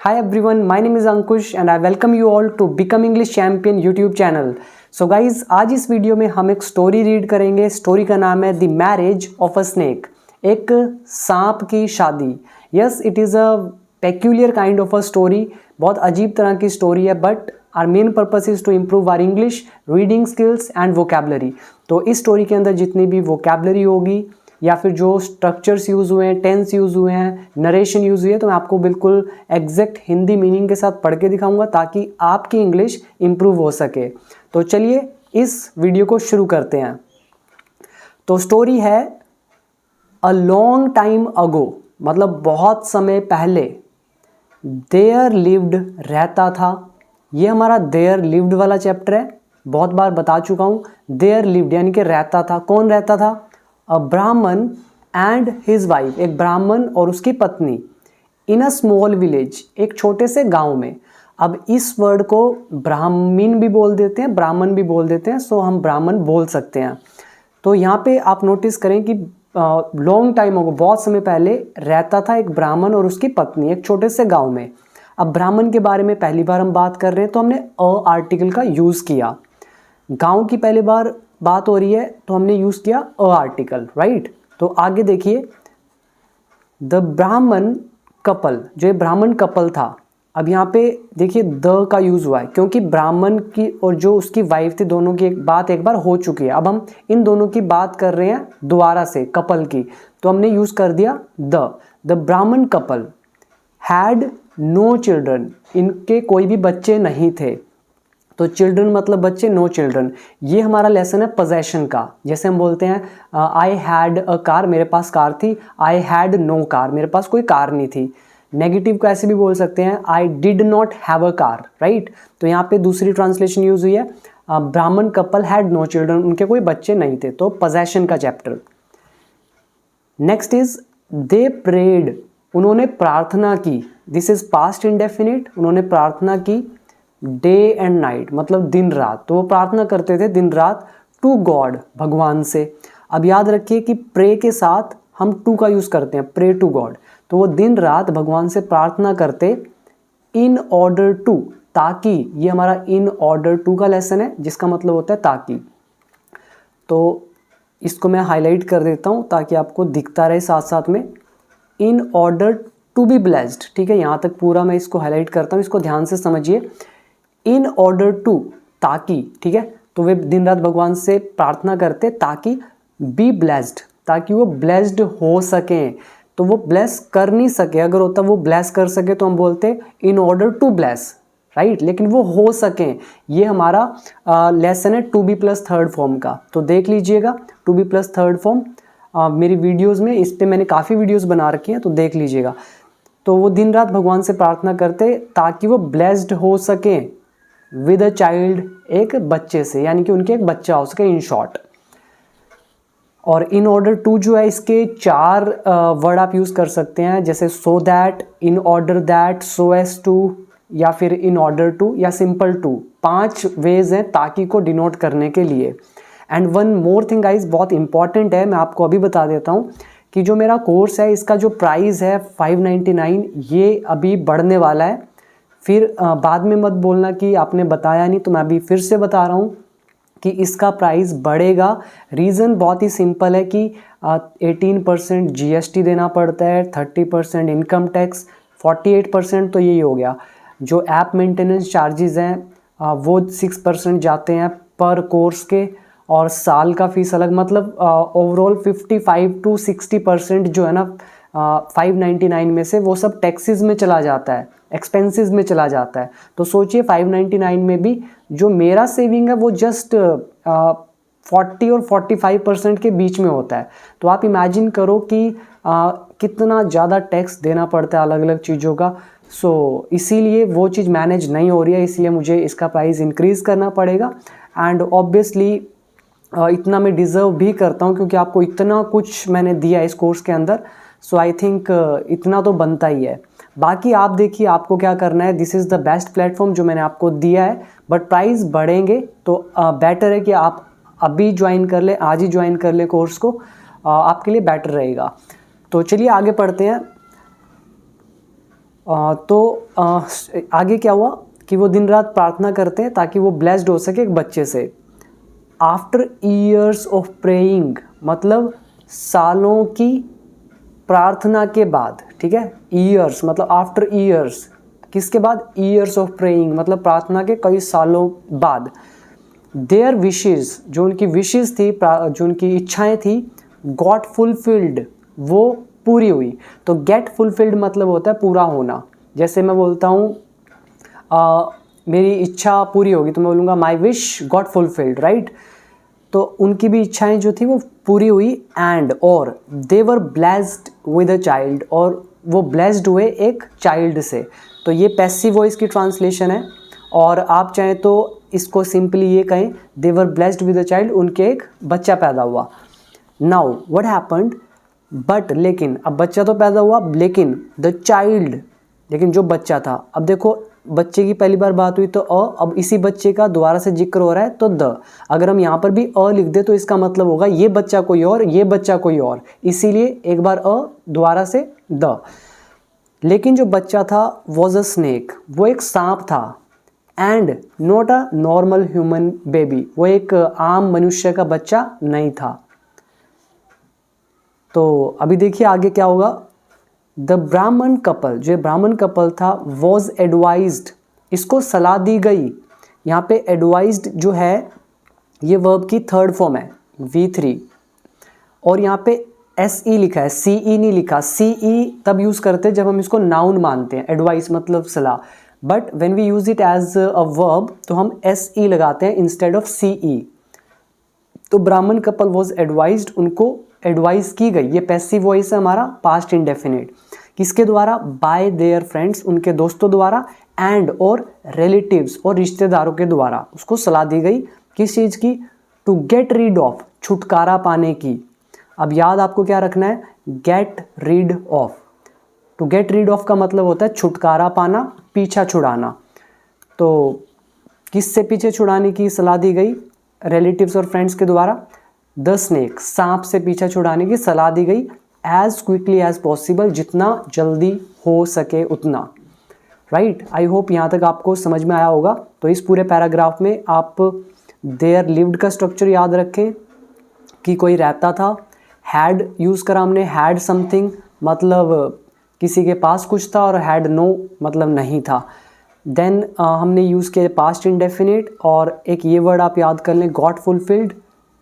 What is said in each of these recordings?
Hi everyone, my name is Ankush and I welcome you all to Become English Champion YouTube channel. So guys, आज इस video में हम एक story read करेंगे. Story का नाम है the marriage of a snake, एक सांप की शादी. Yes, it is a peculiar kind of a story. बहुत अजीब तरह की स्टोरी है, but our main purpose is to improve our English reading skills and vocabulary. तो इस स्टोरी के अंदर जितनी भी वोकेबलरी होगी या फिर जो स्ट्रक्चर्स यूज़ हुए हैं, टेंस यूज़ हुए हैं, नरेशन यूज़ हुई है, तो मैं आपको बिल्कुल एग्जैक्ट हिंदी मीनिंग के साथ पढ़ के दिखाऊंगा ताकि आपकी इंग्लिश इम्प्रूव हो सके. तो चलिए इस वीडियो को शुरू करते हैं. तो स्टोरी है अ लॉन्ग टाइम अगो, मतलब बहुत समय पहले. देयर लिव्ड, रहता था. ये हमारा देयर लिव्ड वाला चैप्टर है, बहुत बार बता चुका हूँ. देयर लिव्ड यानी कि रहता था. कौन रहता था? अ ब्राह्मण एंड हिज वाइफ, एक ब्राह्मण और उसकी पत्नी. इन अ स्मॉल विलेज, एक छोटे से गांव में. अब इस वर्ड को ब्राह्मीण भी बोल देते हैं, ब्राह्मण भी बोल देते हैं, सो हम ब्राह्मण बोल सकते हैं. तो यहाँ पे आप नोटिस करें कि लॉन्ग टाइम अगो, बहुत समय पहले रहता था एक ब्राह्मण और उसकी पत्नी एक छोटे से गाँव में. अब ब्राह्मण के बारे में पहली बार हम बात कर रहे हैं तो हमने अ आर्टिकल का यूज़ किया. गांव की पहली बार बात हो रही है तो हमने यूज़ किया अ आर्टिकल, राइट. तो आगे देखिए, द ब्राह्मण कपल, जो ये ब्राह्मण कपल था. अब यहाँ पे देखिए द का यूज़ हुआ है क्योंकि ब्राह्मण की और जो उसकी वाइफ थी, दोनों की एक बार हो चुकी है. अब हम इन दोनों की बात कर रहे हैं दोबारा से, कपल की, तो हमने यूज़ कर दिया द ब्राह्मण कपल हैड नो चिल्ड्रन, इनके कोई भी बच्चे नहीं थे. तो चिल्ड्रन मतलब बच्चे, नो चिल्ड्रन. ये हमारा लेसन है पोजेशन का. जैसे हम बोलते हैं आई हैड अ कार, मेरे पास कार थी. आई हैड नो कार, मेरे पास कोई कार नहीं थी. नेगेटिव को ऐसे भी बोल सकते हैं, I did not have a car, right. तो यहाँ पे दूसरी ट्रांसलेशन यूज हुई है, ब्राह्मण कपल हैड नो चिल्ड्रन, उनके कोई बच्चे नहीं थे. तो पोजेशन का chapter. Next is they prayed, उन्होंने प्रार्थना की. दिस इज पास्ट इंडेफिनिट, उन्होंने प्रार्थना की. डे एंड नाइट मतलब दिन रात, तो वो प्रार्थना करते थे दिन रात. टू गॉड, भगवान से. अब याद रखिए कि प्रे के साथ हम टू का यूज़ करते हैं, प्रे टू गॉड. तो वो दिन रात भगवान से प्रार्थना करते. इन ऑर्डर टू, ताकि, ये हमारा इन ऑर्डर टू का लेसन है जिसका मतलब होता है ताकि. तो इसको मैं हाईलाइट कर देता हूँ ताकि आपको दिखता रहे साथ साथ में. In order to be blessed, ठीक है. यहाँ तक पूरा मैं इसको हाईलाइट करता हूँ, इसको ध्यान से समझिए. इन ऑर्डर टू, ताकि, ठीक है. तो वे दिन रात भगवान से प्रार्थना करते ताकि बी ब्लेस्ड, ताकि वो ब्लेस्ड हो सकें. तो वो ब्लेस कर नहीं सके, अगर होता वो ब्लेस कर सके तो हम बोलते in order to bless, right. लेकिन वो हो सकें, ये हमारा लेसन है to be plus third form का. तो देख लीजिएगा to be plus third form मेरी वीडियोज़ में, इस पर मैंने काफ़ी वीडियोज़ बना रखी हैं, तो देख लीजिएगा. तो वो दिन रात भगवान से प्रार्थना करते ताकि वो ब्लेस्ड हो सकें विद अ चाइल्ड, एक बच्चे से, यानी कि उनके एक बच्चा हो सके, इन शॉर्ट. और इन ऑर्डर टू जो है, इसके चार वर्ड आप यूज़ कर सकते हैं, जैसे so that, in order that, so as to, या फिर इन ऑर्डर टू, या सिंपल टू. 5 वेज हैं ताकि को डिनोट करने के लिए. And one more thing guys, बहुत इंपॉर्टेंट है, मैं आपको अभी बता देता हूँ कि जो मेरा कोर्स है इसका जो प्राइस है 599, ये अभी बढ़ने वाला है. फिर बाद में मत बोलना कि आपने बताया नहीं, तो मैं अभी फिर से बता रहा हूँ कि इसका प्राइस बढ़ेगा. रीज़न बहुत ही सिंपल है कि 18% GST देना पड़ता है, 30% इनकम टैक्स, 48% तो यही हो गया. जो ऐप मेंटेनेंस चार्जेस हैं वो 6% जाते हैं पर कोर्स के, और साल का फीस अलग. मतलब ओवरऑल 55 to 60% जो है ना 599 में से, वो सब टैक्सेस में चला जाता है, एक्सपेंसेस में चला जाता है. तो सोचिए 599 में भी जो मेरा सेविंग है वो जस्ट 40 और 45% के बीच में होता है. तो आप इमेजिन करो कि कितना ज़्यादा टैक्स देना पड़ता है अलग अलग चीज़ों का. सो इसीलिए वो चीज़ मैनेज नहीं हो रही है, इसलिए मुझे इसका प्राइस इंक्रीज़ करना पड़ेगा. एंड ऑब्वियसली इतना मैं डिज़र्व भी करता हूँ क्योंकि आपको इतना कुछ मैंने दिया इस कोर्स के अंदर. सो आई थिंक इतना तो बनता ही है. बाकी आप देखिए आपको क्या करना है. This is the best platform जो मैंने आपको दिया है, बट प्राइस बढ़ेंगे तो बेटर है कि आप अभी ज्वाइन कर ले, आज ही ज्वाइन कर ले कोर्स को, आपके लिए बेटर रहेगा. तो चलिए आगे पढ़ते हैं. आगे क्या हुआ कि वो दिन रात प्रार्थना करते हैं ताकि वो ब्लेस्ड हो सके एक बच्चे से। आफ्टर ईयर्स ऑफ प्रेइंग मतलब सालों की प्रार्थना के बाद, ठीक है। ईयर्स मतलब आफ्टर ईयर्स, किसके बाद? ईयर्स ऑफ प्रेइंग मतलब प्रार्थना के कई सालों बाद। देयर विशेस, जो उनकी विशेस थी, जो उनकी इच्छाएं थी, गॉट फुलफिल्ड, वो पूरी हुई। तो गेट फुलफिल्ड मतलब होता है पूरा होना। जैसे मैं बोलता हूँ मेरी इच्छा पूरी होगी, तो मैं बोलूँगा my wish got fulfilled, right. तो उनकी भी इच्छाएं जो थी वो पूरी हुई। एंड और they were blessed with a child, और वो ब्लेस्ड हुए एक चाइल्ड से। तो ये पैसिव वॉइस की ट्रांसलेशन है, और आप चाहें तो इसको सिंपली ये कहें, they were blessed with a child, उनके एक बच्चा पैदा हुआ। नाउ व्हाट हैपेंड, बट लेकिन, अब बच्चा तो पैदा हुआ, लेकिन द चाइल्ड, लेकिन जो बच्चा था, अब देखो बच्चे की पहली बार बात हुई तो अब इसी बच्चे का दोबारा से जिक्र हो रहा है तो द। अगर हम यहाँ पर भी लिख दे तो इसका मतलब होगा ये बच्चा कोई और, ये बच्चा कोई और, इसीलिए एक बार दोबारा से द। लेकिन जो बच्चा था वॉज अ स्नेक, वो एक सांप था। And not a normal human baby, वो एक आम मनुष्य का बच्चा नहीं था। तो अभी देखिए आगे क्या होगा। द ब्राह्मण कपल, जो ब्राह्मण कपल था, वॉज एडवाइज्ड, इसको सलाह दी गई। यहाँ पे एडवाइज्ड जो है ये वर्ब की थर्ड फॉर्म है, V3, और यहाँ पे SE लिखा है, CE नहीं लिखा। CE तब यूज़ करते हैं जब हम इसको नाउन मानते हैं, एडवाइस मतलब सलाह, but when we use it as a verb तो हम SE लगाते हैं इंस्टेड ऑफ CE। तो ब्राह्मण कपल वॉज एडवाइज्ड, उनको एडवाइस की गई। ये पैसिव वॉइस है हमारा, पास्ट इंडेफिनिट। किसके द्वारा? बाय देयर फ्रेंड्स, उनके दोस्तों द्वारा, एंड और रिलेटिव्स, और रिश्तेदारों के द्वारा उसको सलाह दी गई। किस चीज़ की? टू गेट रीड ऑफ, छुटकारा पाने की। अब याद आपको क्या रखना है? Get rid of. To get rid of का मतलब होता है छुटकारा पाना, पीछा छुड़ाना। तो किससे पीछे छुड़ाने की सलाह दी गई? रिलेटिव्स और फ्रेंड्स के द्वारा। द स्नेक, सांप से पीछा छुड़ाने की सलाह दी गई। एज क्विकली एज पॉसिबल, जितना जल्दी हो सके उतना, राइट। आई होप यहाँ तक आपको समझ में आया होगा। तो इस पूरे पैराग्राफ में आप देयर लिव्ड का स्ट्रक्चर याद रखें कि कोई रहता था। हैड यूज़ करा हमने, हैड समथिंग मतलब किसी के पास कुछ था, और हैड नो मतलब नहीं था। देन हमने यूज़ किया पास्ट इंडेफिनिट, और एक ये वर्ड आप याद कर लें, गॉट फुलफिल्ड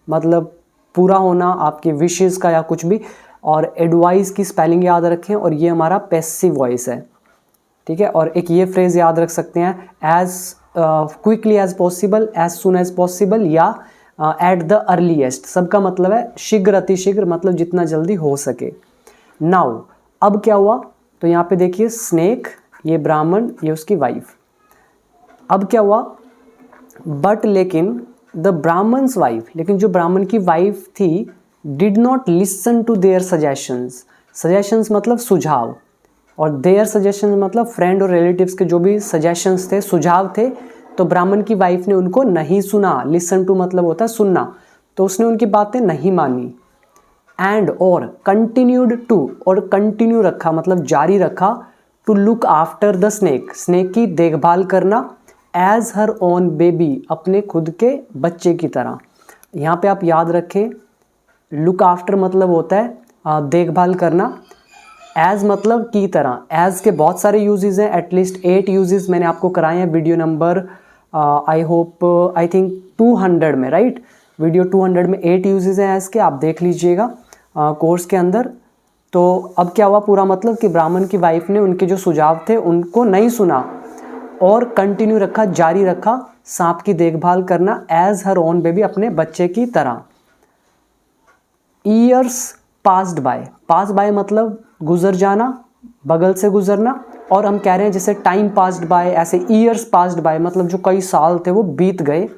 मतलब पूरा होना आपके विशेस का या कुछ भी। और एडवाइस की स्पेलिंग याद रखें, और ये हमारा पैसिव वॉइस है, ठीक है। और एक ये फ्रेज याद रख सकते हैं, as quickly as possible, as soon as possible, या एट द अर्लीएस्ट। सबका मतलब है शीघ्र, अतिशीघ्र, मतलब जितना जल्दी हो सके। नाउ अब क्या हुआ? तो यहाँ पे देखिए स्नेक, ये ब्राह्मण, ये उसकी वाइफ। अब क्या हुआ? बट लेकिन द ब्राह्मण्स वाइफ, लेकिन जो ब्राह्मण की वाइफ थी, did not listen to their suggestions. Suggestions मतलब सुझाव, और देयर सजेशंस मतलब फ्रेंड और रिलेटिव्स के जो भी सजेशंस थे, सुझाव थे, तो ब्राह्मण की वाइफ ने उनको नहीं सुना। लिसन टू मतलब होता है सुनना, तो उसने उनकी बातें नहीं मानी। एंड और कंटिन्यूड टू, और कंटिन्यू रखा मतलब जारी रखा, to look after the snake, snake की देखभाल करना, एज हर ओन बेबी, अपने खुद के बच्चे की तरह। यहाँ पे आप याद रखें, लुक आफ्टर मतलब होता है देखभाल करना, एज मतलब की तरह। एज के बहुत सारे यूजेस हैं, एटलीस्ट 8 यूजेस मैंने आपको कराए हैं वीडियो नंबर आई थिंक 200 में, राइट। वीडियो 200 में 8 यूजेस हैं एज के, आप देख लीजिएगा कोर्स के अंदर। तो अब क्या हुआ? पूरा मतलब कि ब्राह्मण की वाइफ ने उनके जो सुझाव थे उनको नहीं सुना, और कंटिन्यू रखा, जारी रखा, सांप की देखभाल करना, एज हर ओन बेबी, अपने बच्चे की तरह। Years passed by, pass by मतलब गुजर जाना, बगल से गुजरना, और हम कह रहे हैं जैसे टाइम पास्ड बाय, ऐसे ईयर्स पास्ड बाय मतलब जो कई साल थे वो बीत गए।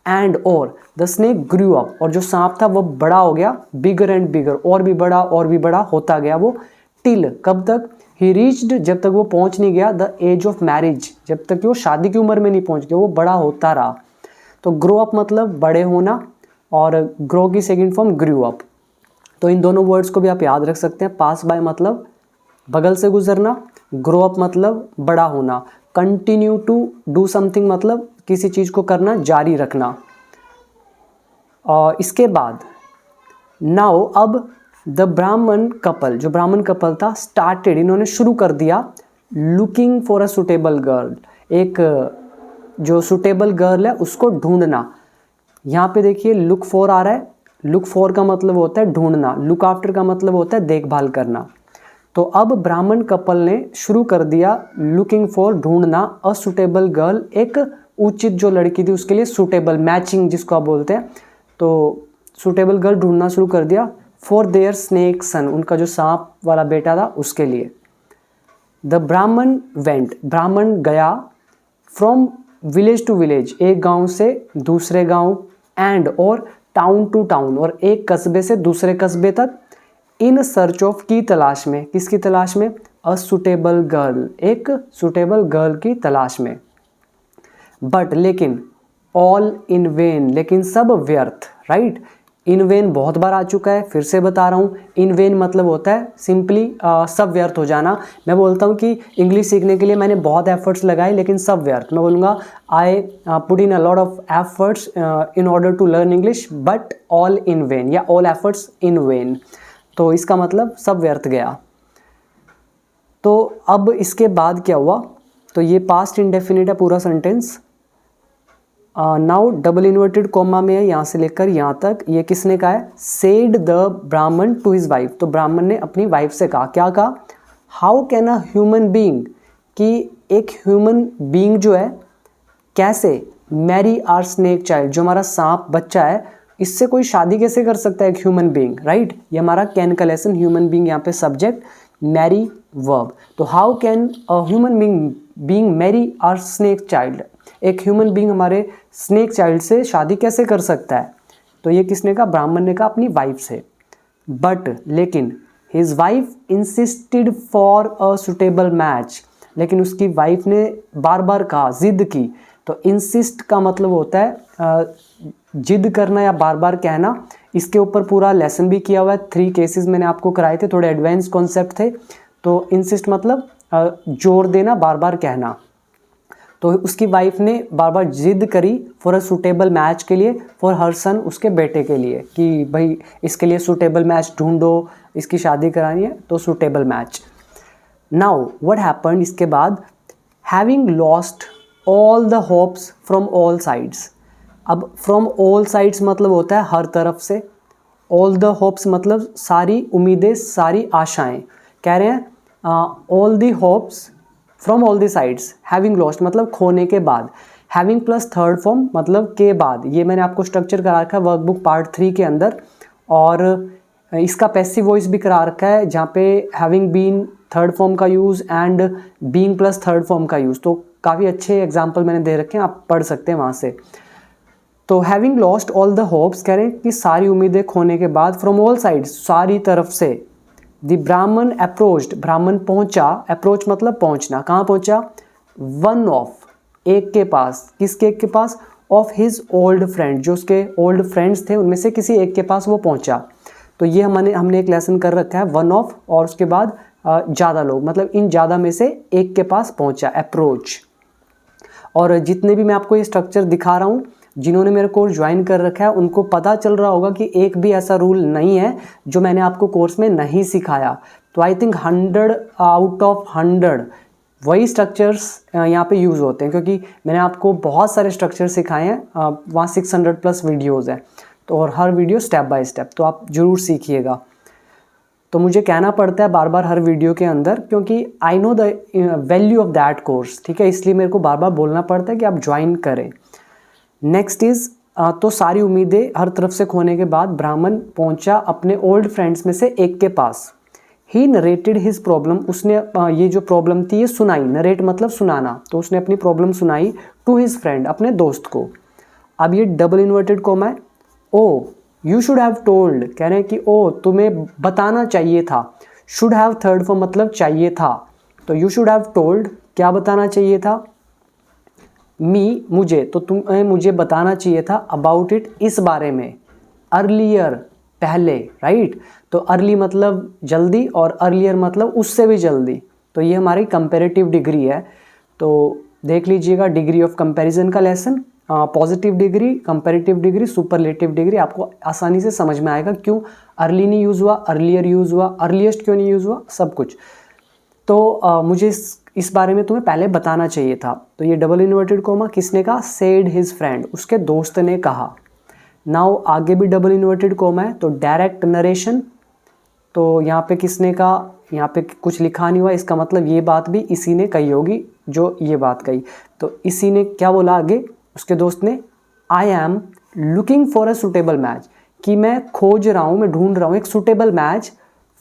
एंड और द स्नेक ग्रू अप, और जो सांप था वो बड़ा हो गया, बिगर एंड बिगर, और भी बड़ा होता गया वो। टिल, कब तक? ही रीच्ड, जब तक वो पहुंच नहीं गया, द एज ऑफ मैरिज, जब तक वो शादी की उम्र में नहीं पहुंच गया, वो बड़ा होता रहा। तो ग्रो अप मतलब बड़े होना, और ग्रो की सेकंड फॉर्म ग्रू अप। तो इन दोनों वर्ड्स को भी आप याद रख सकते हैं। पास बाय मतलब बगल से गुजरना, ग्रो अप मतलब बड़ा होना, कंटिन्यू टू डू समथिंग मतलब किसी चीज़ को करना, जारी रखना। और इसके बाद नाउ अब द ब्राह्मण कपल, जो ब्राह्मण कपल था, स्टार्टेड, इन्होंने शुरू कर दिया looking for a suitable girl, एक जो सुटेबल गर्ल है उसको ढूंढना। यहाँ पे देखिए लुक फॉर आ रहा है, लुक फॉर का मतलब होता है ढूंढना, लुक आफ्टर का मतलब होता है देखभाल करना। तो अब ब्राह्मण कपल ने शुरू कर दिया लुकिंग फॉर, ढूंढना, अ सुटेबल गर्ल, एक उचित जो लड़की थी उसके लिए, सुटेबल, मैचिंग जिसको आप बोलते हैं, तो सुटेबल गर्ल ढूंढना शुरू कर दिया फॉर देयर स्नेक सन, उनका जो सांप वाला बेटा था उसके लिए। द ब्राह्मण वेंट, ब्राह्मण गया, फ्रॉम विलेज टू विलेज, एक गांव से दूसरे गांव, एंड और टाउन टू टाउन, और एक कस्बे से दूसरे कस्बे तक, इन सर्च ऑफ, की तलाश में, किसकी तलाश में, अ सुटेबल गर्ल, एक सुटेबल गर्ल की तलाश में। बट लेकिन, ऑल इन वेन, लेकिन सब व्यर्थ, राइट। इन वेन बहुत बार आ चुका है, फिर से बता रहा हूँ, इन वेन मतलब होता है सिंपली सब व्यर्थ हो जाना। मैं बोलता हूँ कि इंग्लिश सीखने के लिए मैंने बहुत एफर्ट्स लगाए लेकिन सब व्यर्थ, मैं बोलूँगा I put in a lot of efforts in order to learn English but all in vain, या ऑल एफर्ट्स इन वेन, तो इसका मतलब सब व्यर्थ गया। तो अब इसके बाद क्या हुआ, तो ये पास्ट इंडेफिनिट है पूरा sentence. Now double inverted comma में है यहाँ से लेकर यहाँ तक, ये किसने कहा है, सेड द ब्राह्मण टू हिज वाइफ, तो ब्राह्मण ने अपनी वाइफ से कहा, क्या कहा, how can a human being, कि एक ह्यूमन बीइंग जो है कैसे, मैरी आर स्नेक चाइल्ड, जो हमारा सांप बच्चा है, इससे कोई शादी कैसे कर सकता है एक ह्यूमन बीइंग, राइट। ये हमारा कैन का लेसन, ह्यूमन बीइंग यहाँ पे सब्जेक्ट, मैरी वर्ब। तो how can a human being marry our snake child, एक ह्यूमन बीइंग हमारे स्नेक चाइल्ड से शादी कैसे कर सकता है, तो ये किसने कहा, ब्राह्मण ने कहा अपनी वाइफ से। बट लेकिन, his wife insisted for a suitable match, लेकिन उसकी वाइफ ने बार बार कहा, जिद की, तो इंसिस्ट का मतलब होता है जिद करना या बार बार कहना। इसके ऊपर पूरा लेसन भी किया हुआ है, 3 केसेस मैंने आपको कराए थे, थोड़े एडवांस कॉन्सेप्ट थे। तो इंसिस्ट मतलब जोर देना, बार बार कहना। तो उसकी वाइफ ने बार बार जिद करी फॉर अ सूटेबल मैच के लिए, फॉर हर सन, उसके बेटे के लिए, कि भाई इसके लिए सूटेबल मैच ढूंढो, इसकी शादी करानी है तो suitable match. Now what happened, इसके बाद, having lost all the hopes from all sides. अब फ्रॉम ऑल साइड्स मतलब होता है हर तरफ से, ऑल द होप्स मतलब सारी उम्मीदें, सारी आशाएं। कह रहे हैं all the hopes from all the sides, having lost मतलब खोने के बाद, हैविंग प्लस थर्ड फॉर्म मतलब के बाद। ये मैंने आपको स्ट्रक्चर करा रखा है वर्कबुक पार्ट 3 के अंदर, और इसका पैसिव वॉइस भी करा रखा है जहाँ पे हैविंग बीन थर्ड फॉर्म का use and being plus third form का यूज़। तो काफ़ी अच्छे एग्जाम्पल मैंने दे रखे हैं, आप पढ़ सकते हैं वहाँ से। तो having lost all the hopes, कह रहे हैं कि सारी उम्मीदें खोने के बाद, फ्रॉम ऑल साइड्स सारी तरफ से, द ब्राह्मण अप्रोच्ड, ब्राह्मण पहुंचा, अप्रोच मतलब पहुंचना, कहाँ पहुंचा, वन ऑफ, एक के पास, किसके एक के पास, ऑफ हिज ओल्ड फ्रेंड, जो उसके ओल्ड फ्रेंड्स थे उनमें से किसी एक के पास वो पहुंचा। तो ये हमने एक लेसन कर रखा है, वन ऑफ, और उसके बाद ज़्यादा लोग, मतलब इन ज़्यादा में से एक के पास पहुंचा, अप्रोच। और जितने भी मैं आपको ये स्ट्रक्चर दिखा रहा हूँ, जिन्होंने मेरे कोर्स ज्वाइन कर रखा है उनको पता चल रहा होगा कि एक भी ऐसा रूल नहीं है जो मैंने आपको कोर्स में नहीं सिखाया। तो आई थिंक 100 आउट ऑफ 100 वही स्ट्रक्चर्स यहाँ पे यूज़ होते हैं, क्योंकि मैंने आपको बहुत सारे स्ट्रक्चर सिखाए हैं, वहाँ 600+ वीडियोज़ हैं, तो और हर वीडियो स्टेप बाय स्टेप, तो आप ज़रूर सीखिएगा। तो मुझे कहना पड़ता है बार बार हर वीडियो के अंदर, क्योंकि I know the value of that course, ठीक है, इसलिए मेरे को बार बार बोलना पड़ता है कि आप ज्वाइन करें। नेक्स्ट इज़, तो सारी उम्मीदें हर तरफ से खोने के बाद ब्राह्मण पहुंचा अपने ओल्ड फ्रेंड्स में से एक के पास। ही नरेटेड हिज प्रॉब्लम, उसने ये जो प्रॉब्लम थी ये सुनाई, नरेट मतलब सुनाना, तो उसने अपनी प्रॉब्लम सुनाई टू हिज फ्रेंड, अपने दोस्त को। अब ये डबल इन्वर्टेड कॉमा है, ओ यू शुड हैव टोल्ड, कह रहे हैं कि ओ तुम्हें बताना चाहिए था, शुड हैव थर्ड फॉर्म मतलब चाहिए था, तो यू शुड हैव टोल्ड, क्या बताना चाहिए था, मी मुझे, तो तुम्हें मुझे बताना चाहिए था, अबाउट इट इस बारे में, अर्लियर पहले, राइट। तो अर्ली मतलब जल्दी और अर्लियर मतलब उससे भी जल्दी, तो ये हमारी कंपैरेटिव डिग्री है। तो देख लीजिएगा डिग्री ऑफ कंपैरिजन का lesson, positive degree, comparative degree, superlative degree, आपको आसानी से समझ में आएगा क्यों अर्ली नहीं यूज़ हुआ, अर्लियर यूज़ हुआ, अर्लीस्ट क्यों नहीं यूज़ हुआ, सब कुछ। तो मुझे इस बारे में तुम्हें पहले बताना चाहिए था। तो ये डबल इन्वर्टेड कोमा किसने कहा, सेड हिज फ्रेंड, उसके दोस्त ने कहा। नाउ आगे भी डबल इन्वर्टेड कोमा है, तो डायरेक्ट नरेशन, तो यहाँ पे किसने कहा, यहाँ पे कुछ लिखा नहीं हुआ, इसका मतलब ये बात भी इसी ने कही होगी जो ये बात कही। तो इसी ने क्या बोला आगे, उसके दोस्त ने, I am looking for a suitable match, कि मैं खोज रहा हूँ, मैं ढूंढ रहा हूँ एक suitable match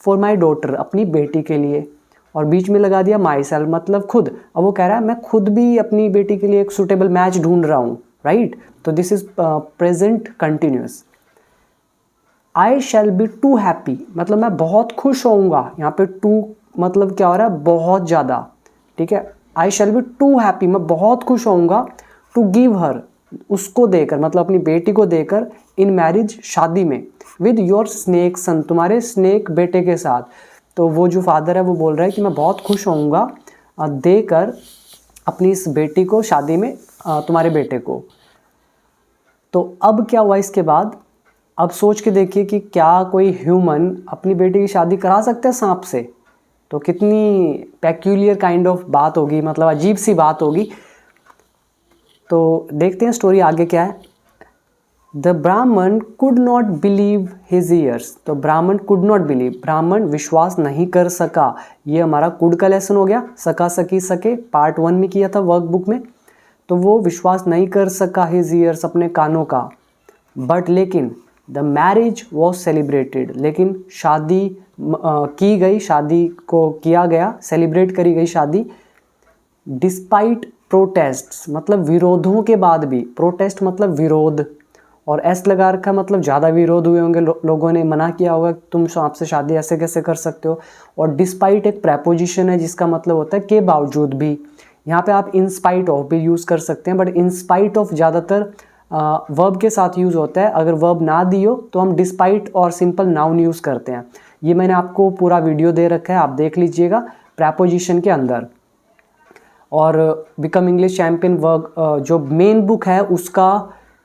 for my daughter, अपनी बेटी के लिए, और बीच में लगा दिया माई सेल्फ, मतलब खुद। अब वो कह रहा है मैं खुद भी अपनी बेटी के लिए एक सुटेबल मैच ढूंढ रहा हूँ, राइट। तो this is present continuous. I shall be too happy, मतलब मैं बहुत खुश होऊंगा, यहाँ पे टू मतलब क्या हो रहा है, बहुत ज़्यादा, ठीक है। आई शैल बी टू हैप्पी, मैं बहुत खुश होऊंगा, टू गिव हर, उसको देकर, मतलब अपनी बेटी को देकर, इन मैरिज, शादी में, विद योर स्नेक सन, तुम्हारे स्नेक बेटे के साथ। तो वो जो फादर है वो बोल रहा है कि मैं बहुत खुश होऊंगा देकर अपनी इस बेटी को शादी में, तुम्हारे बेटे को। तो अब क्या हुआ इसके बाद, अब सोच के देखिए कि क्या कोई ह्यूमन अपनी बेटी की शादी करा सकता है सांप से। तो कितनी पेक्यूलियर काइंड ऑफ बात होगी, मतलब अजीब सी बात होगी। तो देखते हैं स्टोरी आगे क्या है। द ब्राह्मण could not believe his years, तो ब्राह्मण कुड नॉट बिलीव, ब्राह्मण विश्वास नहीं कर सका। ये हमारा कुड का लेसन हो गया, सका, सकी, सके, पार्ट 1 में किया था वर्कबुक में। तो वो विश्वास नहीं कर सका हिज ईयर्स, अपने कानों का। बट लेकिन द मैरिज वॉज सेलिब्रेटेड, लेकिन शादी की गई, शादी को किया गया, सेलिब्रेट करी गई शादी। डिस्पाइट प्रोटेस्ट्स, मतलब विरोधों के बाद भी, प्रोटेस्ट मतलब विरोध, और एस लगा रखा मतलब ज़्यादा विरोध हुए होंगे, लोगों ने मना किया होगा कि तुम आपसे शादी ऐसे कैसे कर सकते हो। और डिस्पाइट एक प्रेपोजिशन है जिसका मतलब होता है के बावजूद भी। यहाँ पे आप इन स्पाइट ऑफ भी यूज़ कर सकते हैं, बट इन स्पाइट ऑफ ज़्यादातर वर्ब के साथ यूज़ होता है। अगर वर्ब ना दियो तो हम डिस्पाइट और सिंपल नाउन यूज़ करते हैं। ये मैंने आपको पूरा वीडियो दे रखा है, आप देख लीजिएगा प्रेपोजिशन के अंदर। और बिकम इंग्लिश चैम्पियन वर्क जो मेन बुक है उसका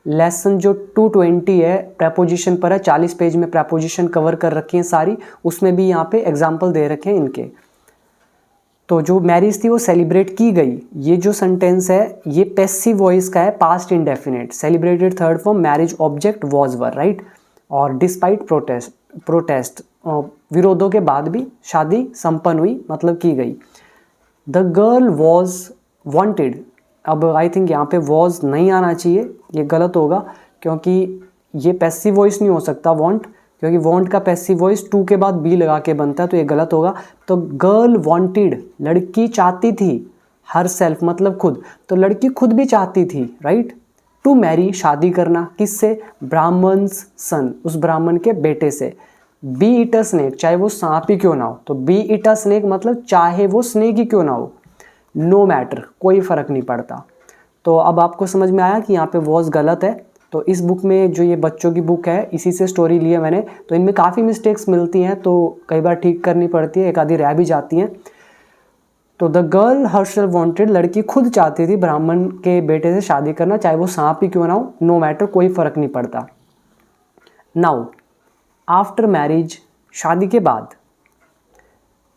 लेसन जो 220 है प्रेपोजिशन पर है, 40 पेज में प्रेपोजिशन कवर कर रखी हैं सारी, उसमें भी यहाँ पे एग्जाम्पल दे रखे हैं इनके। तो जो मैरिज थी वो सेलिब्रेट की गई। ये जो सेंटेंस है ये पैसिव वॉइस का है, past indefinite, celebrated third form, marriage object was were, right. और डिस्पाइट प्रोटेस्ट विरोधों के बाद भी शादी संपन्न हुई, मतलब की गई। द गर्ल वॉज वॉन्टेड, अब आई थिंक यहाँ पे वॉज नहीं आना चाहिए, ये गलत होगा क्योंकि ये पैसिव वॉइस नहीं हो सकता वॉन्ट, क्योंकि वॉन्ट का पैसिव वॉइस टू के बाद बी लगा के बनता है, तो ये गलत होगा। तो गर्ल वॉन्टेड, लड़की चाहती थी, हर सेल्फ मतलब खुद, तो लड़की खुद भी चाहती थी, राइट, टू मैरी, शादी करना, किससे, ब्राह्मण्स सन, उस ब्राह्मण के बेटे से। बी इट अ स्नेक, चाहे वो सांप ही क्यों ना हो, तो बी इट अ स्नेक मतलब चाहे वो स्नेक ही क्यों ना हो, नो मैटर, कोई फ़र्क नहीं पड़ता। तो अब आपको समझ में आया कि यहाँ पे वॉज गलत है। तो इस बुक में जो ये बच्चों की बुक है इसी से स्टोरी ली है मैंने, तो इनमें काफ़ी मिस्टेक्स मिलती हैं, तो कई बार ठीक करनी पड़ती है, एक आधी रह भी जाती हैं। तो द गर्ल हर्सेल्फ वांटेड, लड़की खुद चाहती थी ब्राह्मण के बेटे से शादी करना, चाहे वो सांप ही क्यों ना हो, नो मैटर, कोई फ़र्क नहीं पड़ता। नाउ आफ्टर मैरिज, शादी के बाद,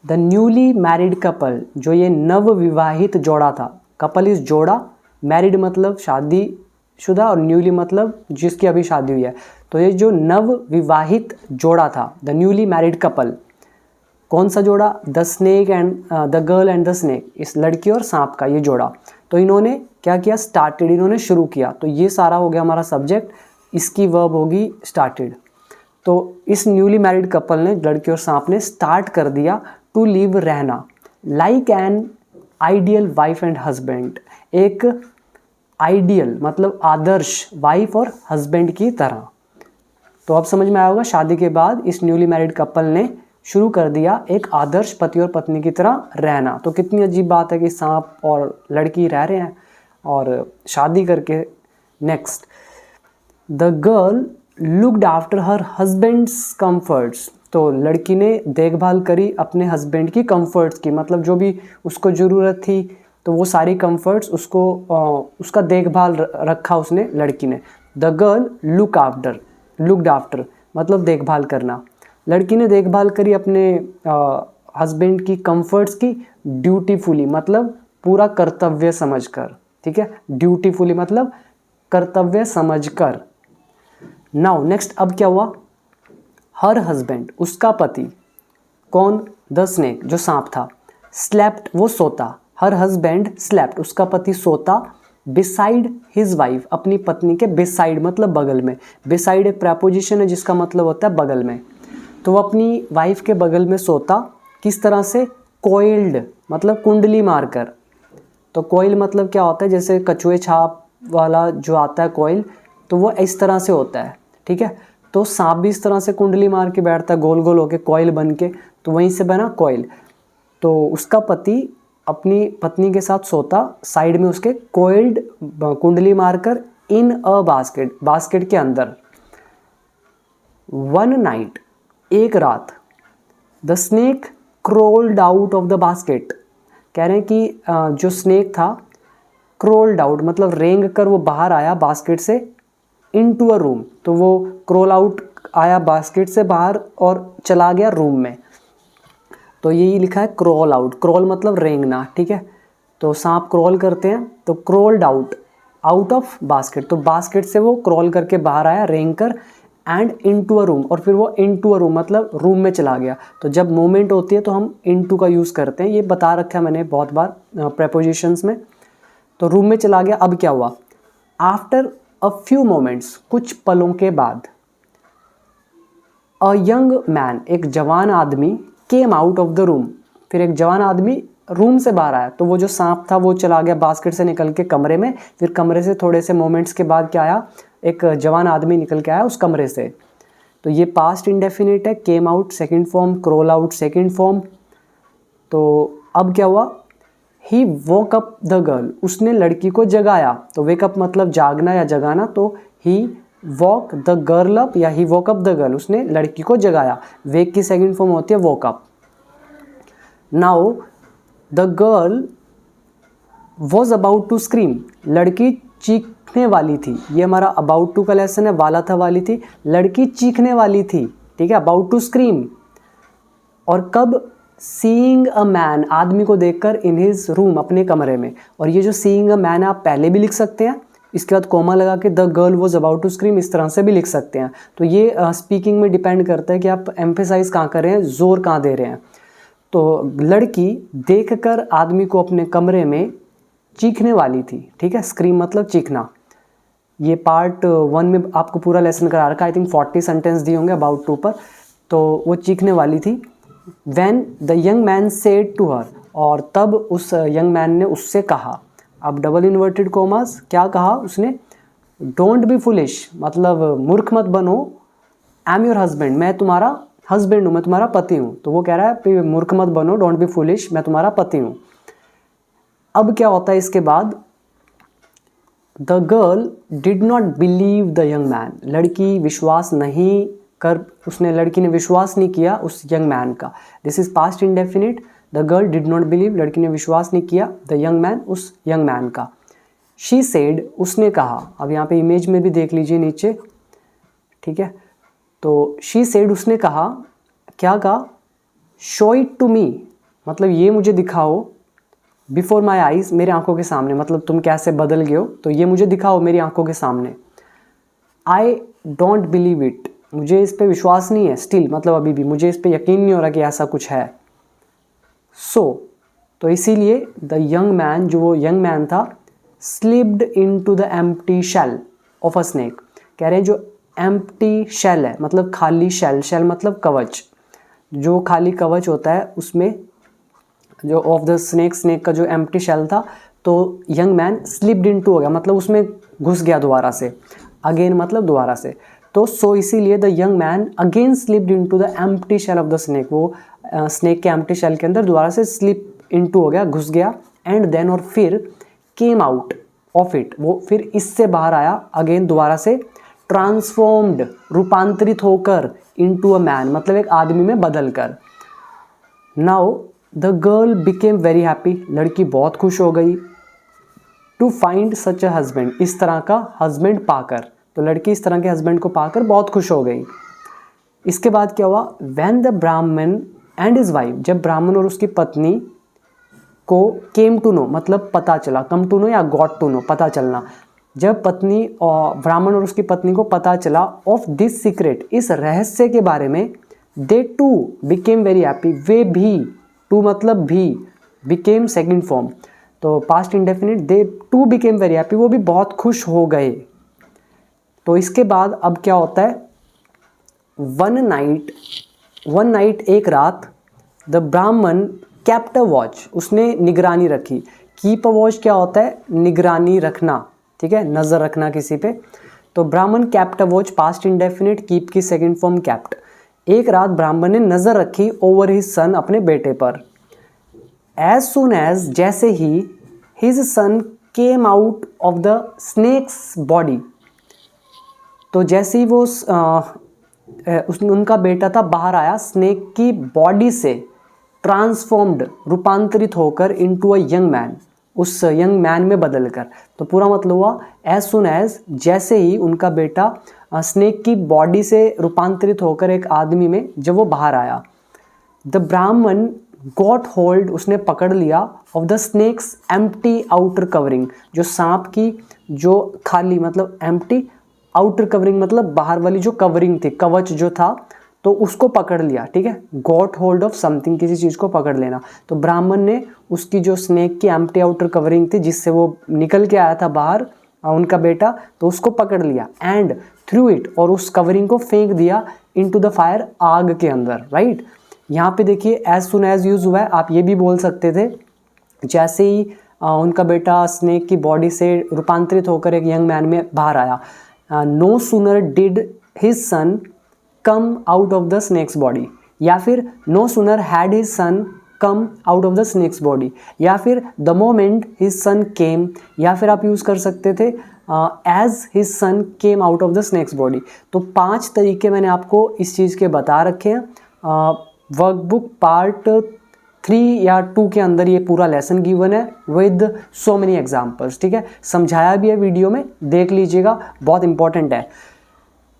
द न्यूली मैरिड कपल, जो ये नव विवाहित जोड़ा था, कपल इज जोड़ा, मैरिड मतलब शादी शुदा, और न्यूली मतलब जिसकी अभी शादी हुई है। तो ये जो नव विवाहित जोड़ा था, द न्यूली मैरिड कपल, कौन सा जोड़ा, the snake and the girl and the snake, इस लड़की और सांप का ये जोड़ा। तो इन्होंने क्या किया, स्टार्टेड, इन्होंने शुरू किया। तो ये सारा हो गया हमारा सब्जेक्ट, इसकी वर्ब होगी स्टार्टेड। तो इस न्यूली मैरिड कपल ने, लड़की और सांप ने, स्टार्ट कर दिया टू लिव, रहना, like an ideal wife and husband, एक आइडियल मतलब आदर्श वाइफ और हस्बैंड की तरह। तो अब समझ में आया होगा, शादी के बाद इस न्यूली मैरिड कपल ने शुरू कर दिया एक आदर्श पति और पत्नी की तरह रहना। तो कितनी अजीब बात है कि सांप और लड़की रह रहे हैं और शादी करके। Next, the girl looked after her husband's comforts, तो लड़की ने देखभाल करी अपने हस्बैंड की कंफर्ट्स की, मतलब जो भी उसको ज़रूरत थी तो वो सारी कंफर्ट्स उसको उसका देखभाल रखा उसने, लड़की ने। द गर्ल लुक्ड आफ्टर मतलब देखभाल करना। लड़की ने देखभाल करी अपने हस्बैंड की कंफर्ट्स की ड्यूटीफुली मतलब पूरा कर्तव्य समझकर, ठीक है। ड्यूटीफुली मतलब कर्तव्य समझकर। नाउ नेक्स्ट, अब क्या हुआ, हर हस्बैंड उसका पति, कौन, द स्नेक जो सांप था, स्लेप्ट वो सोता, हर हस्बैंड स्लेप्ट उसका पति सोता, बिसाइड हिज वाइफ अपनी पत्नी के बिसाइड मतलब बगल में। बिसाइड एक प्रेपोजिशन है जिसका मतलब होता है बगल में। तो वो अपनी वाइफ के बगल में सोता, किस तरह से, कोइल्ड मतलब कुंडली मारकर। तो कोइल मतलब क्या होता है, जैसे कछुए छाप वाला जो आता है कोइल, तो वो इस तरह से होता है, ठीक है। तो सांप भी इस तरह से कुंडली मार के बैठता है गोल गोल होके कोइल बन के, तो वहीं से बना कोइल। तो उसका पति अपनी पत्नी के साथ सोता, साइड में उसके कोइल्ड कुंडली मारकर, इन अ बास्केट बास्केट के अंदर। वन नाइट एक रात, the snake crawled out of the basket. कह रहे हैं कि जो स्नेक था क्रोल्ड आउट मतलब रेंग कर वो बाहर आया बास्केट से, इनटू अ रूम। तो वो क्रोल आउट आया बास्केट से बाहर और चला गया रूम में। तो यही लिखा है क्रोल आउट, क्रोल मतलब रेंगना, ठीक है। तो सांप क्रोल करते हैं, तो क्रोल्ड आउट ऑफ बास्केट, तो बास्केट से वो क्रोल करके बाहर आया रेंग कर, एंड इनटू अ रूम, और फिर वो इनटू अ रूम मतलब रूम में चला गया। तो जब मूवमेंट होती है तो हम इनटू का यूज़ करते हैं, ये बता रखा है मैंने बहुत बार प्रेपोजिशंस में। तो रूम में चला गया। अब क्या हुआ, आफ्टर अ फ्यू मोमेंट्स कुछ पलों के बाद, अ यंग मैन एक जवान आदमी, केम आउट ऑफ द रूम फिर एक जवान आदमी रूम से बाहर आया। तो वो जो सांप था वो चला गया बास्केट से निकल के कमरे में, फिर कमरे से थोड़े से मोमेंट्स के बाद क्या आया, एक जवान आदमी निकल के आया उस कमरे से। तो ये पास्ट इंडेफिनिट है, came out second form, crawl out second form. तो अब क्या हुआ, ही वोक अप द गर्ल उसने लड़की को जगाया। तो वेकअप मतलब जागना या जगाना, तो ही वॉक द गर्ल अप या ही वोक अप द गर्ल उसने लड़की को जगाया। वेक की सेकंड फॉर्म होती है woke up. Now the girl was about to scream लड़की चीखने वाली थी। ये हमारा अबाउट टू का लेसन है, वाला था वाली थी, लड़की चीखने वाली थी, ठीक है, अबाउट टू स्क्रीम। और कब, सीइंग अ मैन आदमी को देखकर, इन हिज रूम अपने कमरे में। और ये जो सीइंग अ मैन आप पहले भी लिख सकते हैं, इसके बाद कोमा लगा के the girl was about to scream इस तरह से भी लिख सकते हैं। तो ये स्पीकिंग में डिपेंड करता है कि आप एम्फेसाइज कहाँ कर रहे हैं, जोर कहाँ दे रहे हैं। तो लड़की देखकर आदमी को अपने कमरे में चीखने वाली थी, ठीक है, स्क्रीम मतलब चीखना। ये पार्ट 1 में आपको पूरा लेसन करा रखा, आई थिंक 40 सेंटेंस दिए होंगे अबाउट टू पर। तो वो चीखने वाली थी। When the young man said to her और तब उस यंग मैन ने उससे कहा। अब डबल इन्वर्टेड कोमास, क्या कहा उसने, डोंट बी फुलिश मतलब मूर्ख मत बनो, आई एम योर हस्बैंड मैं तुम्हारा हस्बैंड हूँ, मैं तुम्हारा पति हूँ। तो वो कह रहा है मूर्ख मत बनो, डोंट बी फुलिश, मैं तुम्हारा पति हूँ। अब क्या होता है इसके बाद, the girl did not believe the young man लड़की विश्वास नहीं कर, लड़की ने विश्वास नहीं किया उस यंग मैन का। This is past indefinite, the girl did not believe लड़की ने विश्वास नहीं किया द यंग मैन उस यंग मैन का। शी सेड उसने कहा, अब यहाँ पे इमेज में भी देख लीजिए नीचे, ठीक है। तो शी सेड उसने कहा, क्या कहा, शो इट टू मी मतलब ये मुझे दिखाओ, बिफोर माई आइज़ मेरे आंखों के सामने मतलब तुम कैसे बदल गए हो, तो ये मुझे दिखाओ मेरी आंखों के सामने। आई डोंट बिलीव इट मुझे इस पे विश्वास नहीं है, स्टिल मतलब अभी भी मुझे इस पे यकीन नहीं हो रहा कि ऐसा कुछ है। तो इसीलिए द यंग मैन जो वो यंग मैन था, slipped into the empty shell of a snake. कह रहे हैं जो एम्प्टी शेल है मतलब खाली शेल, शेल मतलब कवच, जो खाली कवच होता है उसमें जो ऑफ द स्नेक का जो एम्प्टी शेल था, तो यंग मैन स्लिप्ड इनटू हो गया मतलब उसमें घुस गया दोबारा से, अगेन मतलब दोबारा से। तो इसीलिए the young man again slipped into the empty shell of the snake, वो स्नेक के एम्प्टी शेल के अंदर दोबारा से स्लिप इनटू हो गया, घुस गया। एंड देन और फिर केम आउट ऑफ इट वो फिर इससे बाहर आया अगेन दोबारा से, ट्रांसफॉर्म्ड रूपांतरित होकर, इनटू अ मैन मतलब एक आदमी में बदल कर। Now the girl became very happy, लड़की बहुत खुश हो गई, to find such a husband, इस तरह का हस्बैंड पाकर। तो लड़की इस तरह के हस्बैंड को पाकर बहुत खुश हो गई। इसके बाद क्या हुआ, व्हेन द ब्राह्मण एंड हिज वाइफ, जब ब्राह्मण और उसकी पत्नी को केम टू नो मतलब पता चला, कम टू नो या गॉट टू नो पता चलना, जब पत्नी और ब्राह्मण और उसकी पत्नी को पता चला ऑफ दिस सीक्रेट, इस रहस्य के बारे में, they too became very happy, वे भी, टू मतलब भी, बिकेम सेकंड फॉर्म तो past indefinite, they too became very happy, वो भी बहुत खुश हो गए। तो इसके बाद अब क्या होता है, वन नाइट एक रात, द ब्राह्मण केप्ट अ वॉच, उसने निगरानी रखी। कीप अ वॉच क्या होता है, निगरानी रखना, ठीक है, नज़र रखना किसी पे। तो ब्राह्मण kept a watch, past indefinite, keep की सेकंड फॉर्म केप्ट। एक रात ब्राह्मण ने नज़र रखी ओवर हिज सन, अपने बेटे पर। एज सुन एज, जैसे ही, his son came out of the snake's body, तो जैसे ही वो उनका बेटा था बाहर आया स्नेक की बॉडी से, ट्रांसफॉर्म्ड रूपांतरित होकर, इनटू अ यंग मैन, उस यंग मैन में बदल कर। तो पूरा मतलब हुआ एज सुन एज, जैसे ही उनका बेटा स्नेक की बॉडी से रूपांतरित होकर एक आदमी में जब वो बाहर आया, द ब्राह्मण गॉट होल्ड, उसने पकड़ लिया, of the snake's empty outer covering, जो सांप की जो खाली मतलब एम्प्टी, आउटर कवरिंग मतलब बाहर वाली जो कवरिंग थी, कवच जो था, तो उसको पकड़ लिया, ठीक है, गॉट होल्ड ऑफ समथिंग, किसी चीज़ को पकड़ लेना। तो ब्राह्मण ने उसकी जो स्नेक की एम्प्टी आउटर कवरिंग थी जिससे वो निकल के आया था बाहर उनका बेटा, तो उसको पकड़ लिया, एंड थ्रू इट, और उस कवरिंग को फेंक दिया, इनटू द फायर, आग के अंदर, राइट। यहाँ पे देखिए एज सुन एज यूज हुआ है, आप ये भी बोल सकते थे जैसे ही उनका बेटा स्नेक की बॉडी से रूपांतरित होकर एक यंग मैन में बाहर आया। No sooner did his son come out of the snake's body, या फिर no sooner had his son come out of the snake's body, या फिर the moment his son came, या फिर आप यूज़ कर सकते थे as his son came out of the snake's body. तो 5 तरीके मैंने आपको इस चीज़ के बता रखे हैं। वर्कबुक पार्ट 3 या 2 के अंदर ये पूरा लेसन गिवन है विद सो मेनी एग्जाम्पल्स, ठीक है, समझाया भी है वीडियो में, देख लीजिएगा, बहुत इंपॉर्टेंट है।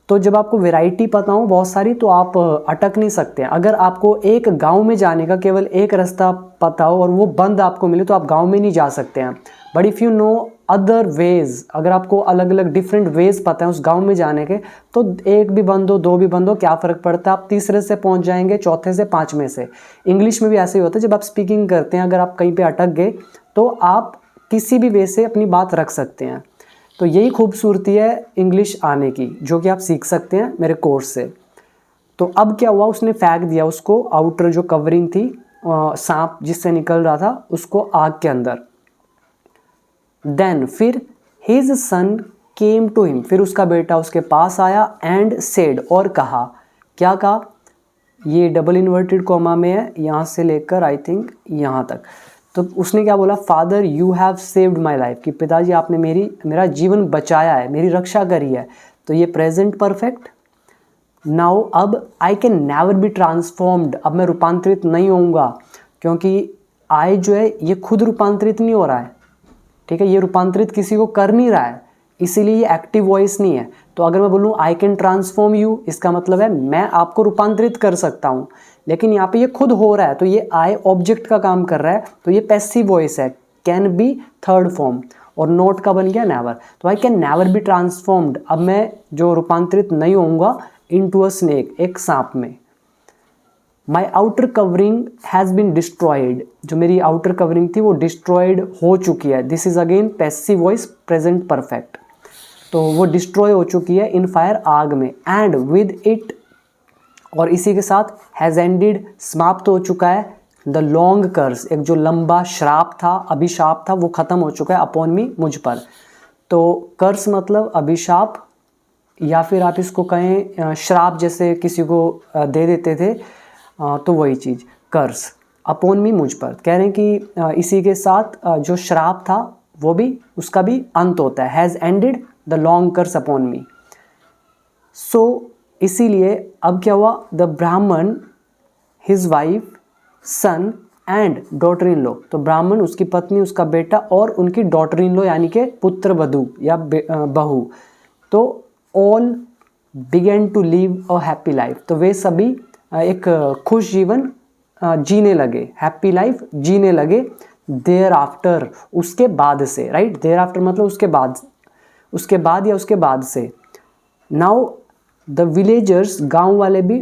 तो जब आपको वैरायटी पता हो बहुत सारी तो आप अटक नहीं सकते हैं। अगर आपको एक गांव में जाने का केवल एक रास्ता पता हो और वो बंद आपको मिले तो आप गांव में नहीं जा सकते हैं। But if you know other ways, अगर आपको अलग अलग डिफरेंट वेज पता है उस गांव में जाने के, तो एक भी बंद हो, 2 भी बंद हो, क्या फ़र्क पड़ता है, आप तीसरे से पहुंच जाएंगे, चौथे से, 5वें से। इंग्लिश में भी ऐसे ही होता है, जब आप स्पीकिंग करते हैं अगर आप कहीं पर अटक गए तो आप किसी भी वे से अपनी बात रख सकते हैं। तो यही खूबसूरती है इंग्लिश आने की, जो कि आप सीख सकते हैं मेरे कोर्स से। तो अब क्या हुआ, उसने फेंक दिया उसको, आउटर जो कवरिंग थी सांप जिससे निकल रहा था, उसको आग के अंदर। देन फिर his son came to him, फिर उसका बेटा उसके पास आया, एंड सेड, और कहा, क्या कहा, ये डबल इन्वर्टेड कॉमा में है, यहाँ से लेकर आई थिंक यहाँ तक। तो उसने क्या बोला, father you have saved my life, कि पिताजी आपने मेरा जीवन बचाया है, मेरी रक्षा करी है। तो ये प्रेजेंट परफेक्ट। नाउ अब I can never be transformed, अब मैं रूपांतरित नहीं होऊंगा, क्योंकि आई जो है ये खुद रूपांतरित नहीं हो रहा है, ठीक है, ये रूपांतरित किसी को कर नहीं रहा है, इसीलिए ये एक्टिव वॉइस नहीं है। तो अगर मैं बोलूँ आई कैन ट्रांसफॉर्म यू, इसका मतलब है मैं आपको रूपांतरित कर सकता हूँ, लेकिन यहाँ पे ये खुद हो रहा है, तो ये आई ऑब्जेक्ट का काम कर रहा है, तो ये पैसिव वॉइस है, कैन बी थर्ड फॉर्म, और नोट का बन गया नेवर। तो I can never be transformed, अब मैं जो रूपांतरित नहीं होऊंगा इनटू अ स्नेक, एक सांप में। My outer covering has been destroyed, जो मेरी आउटर कवरिंग थी वो डिस्ट्रॉयड हो चुकी है। This is again passive voice present perfect, तो वो डिस्ट्रॉय हो चुकी है इन फायर, आग में। एंड विद इट, और इसी के साथ, हैज़ एंडेड, समाप्त हो चुका है, द लॉन्ग कर्स, एक जो लंबा श्राप था, अभिशाप था, वो खत्म हो चुका है, अपॉन मी, मुझ पर। तो कर्स मतलब अभिशाप, या फिर आप इसको कहें श्राप, जैसे किसी को दे देते थे, तो वही चीज़, कर्स अपॉन मी, मुझ पर। कह रहे हैं कि इसी के साथ जो श्राप था वो भी, उसका भी अंत होता है। Has ended the long curse upon me. So इसीलिए अब क्या हुआ, the Brahmin, his wife, son and daughter in law, तो ब्राह्मण, उसकी पत्नी, उसका बेटा और उनकी डॉटर इन लॉ यानी कि पुत्र वधू या बहू, तो all began to live a happy life, तो वे सभी एक खुश जीवन जीने लगे, हैप्पी लाइफ जीने लगे। देयर आफ्टर, उसके बाद से, राइट, देयर आफ्टर मतलब उसके बाद, उसके बाद या उसके बाद से। नाउ द विलेजर्स, गांव वाले भी,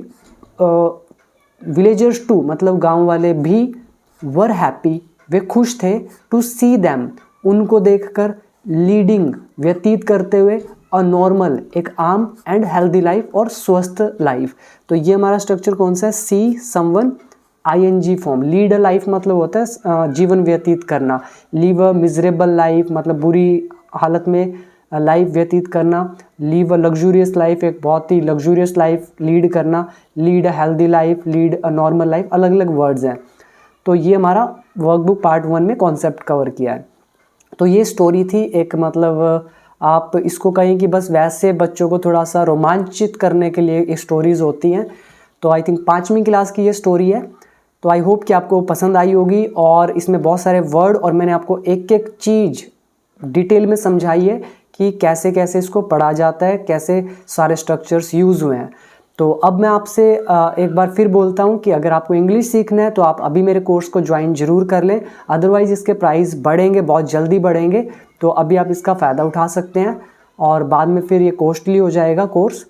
विलेजर्स टू मतलब गांव वाले भी, वर हैप्पी, वे खुश थे, टू सी देम, उनको देखकर, लीडिंग, व्यतीत करते हुए, अ नॉर्मल, एक आम, एंड हेल्दी लाइफ, और स्वस्थ लाइफ। तो ये हमारा स्ट्रक्चर कौन सा है, see someone, I N G form. Lead a life मतलब होता है जीवन व्यतीत करना, लीव अ मिजरेबल लाइफ मतलब बुरी हालत में लाइफ व्यतीत करना, लीव अ लग्जूरियस लाइफ, एक बहुत ही लग्जूरियस लाइफ लीड करना, lead a healthy life, lead a normal life, अलग अलग वर्ड्स हैं। तो ये हमारा वर्कबुक पार्ट 1 में कॉन्सेप्ट कवर किया है। तो ये स्टोरी थी एक, मतलब आप इसको कहें कि बस वैसे बच्चों को थोड़ा सा रोमांचित करने के लिए ये स्टोरीज़ होती हैं। तो आई थिंक 5वीं क्लास की ये स्टोरी है। तो आई होप कि आपको पसंद आई होगी, और इसमें बहुत सारे वर्ड और मैंने आपको एक एक चीज़ डिटेल में समझाई है कि कैसे कैसे इसको पढ़ा जाता है, कैसे सारे स्ट्रक्चर्स यूज़ हुए हैं। तो अब मैं आपसे एक बार फिर बोलता हूँ कि अगर आपको इंग्लिश सीखना है तो आप अभी मेरे कोर्स को ज्वाइन जरूर कर लें, अदरवाइज़ इसके प्राइस बढ़ेंगे, बहुत जल्दी बढ़ेंगे। तो अभी आप इसका फ़ायदा उठा सकते हैं, और बाद में फिर ये कॉस्टली हो जाएगा कोर्स।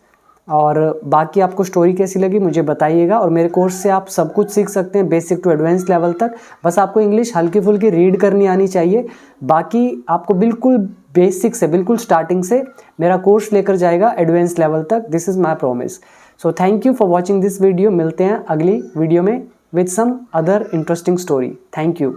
और बाकी आपको स्टोरी कैसी लगी मुझे बताइएगा, और मेरे कोर्स से आप सब कुछ सीख सकते हैं, बेसिक टू एडवांस लेवल तक। बस आपको इंग्लिश हल्की फुल्की रीड करनी आनी चाहिए, बाकी आपको बिल्कुल बेसिक से, बिल्कुल स्टार्टिंग से मेरा कोर्स लेकर जाएगा एडवांस लेवल तक। This is my promise. So thank you for watching this video. मिलते हैं अगली वीडियो में with some other interesting story. Thank you.